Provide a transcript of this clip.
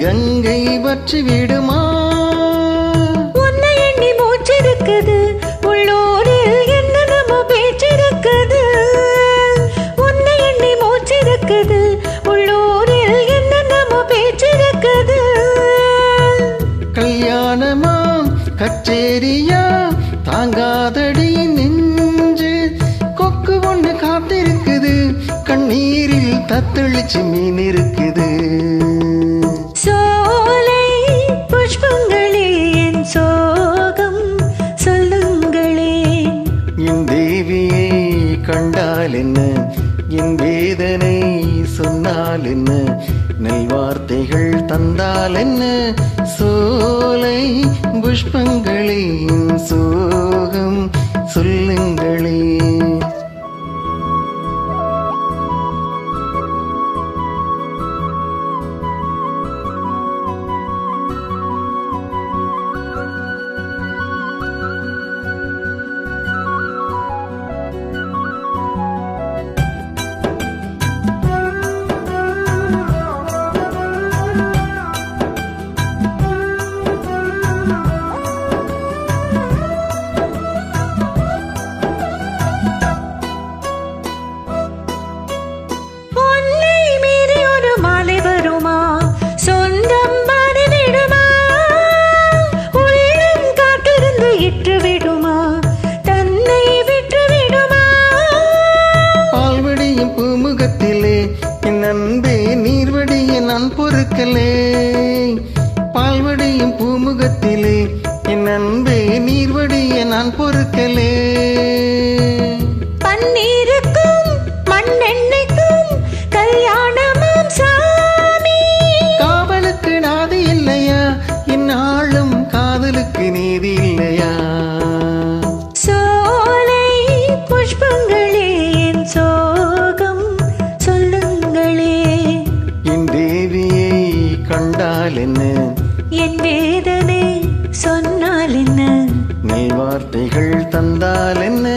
கங்கை வற்றி விடுமா? உன்னை எண்ணி மூச்சிருக்குது உள்ளூரில் என்னென்னமோ பேச்சிருக்குது. உன்னை எண்ணி மூச்சிருக்குது உள்ளூரில் என்னென்னமோ பேச்சிருக்குது. கல்யாணமா கச்சேரியா தாங்காதடி நெஞ்சு, கொக்கு ஒண்ணு காத்திருக்குது, கண்ணீரில் தத்தளிச்சு மீன் இருக்குது. சோலை புஷ்பங்களே என் சோகம் சொல்லுங்களே. என் தேவியை கண்டால் என்ன, என் வேதனை சொன்னால் என்ன, நல்வார்த்தைகள் தந்தால் என்ன, சோலை புஷ்பங்களே என் சோகம் சொல்லுங்களே. அன்பே நீர்வடிய நான் பொறுக்கலே, பால்வடியும் பூமுகத்திலே என் அன்பே நீர்வடிய நான் பொறுக்கலே. பன்னீருக்கும் மண்ணெண்ணைக்கும் கல்யாணமாம் சாமி. காவலுக்கு நாதி இல்லையா, என்னாலும் காதலுக்கு நீதி இல்லையா? சோலை புஷ்பங்களே என் சோகம் சொல்லுங்களே. என் தேவியை கண்டால் என்ன, என் வேதனை சொன்னால் என்ன, நீ வார்த்தைகள் தந்தால் என்ன,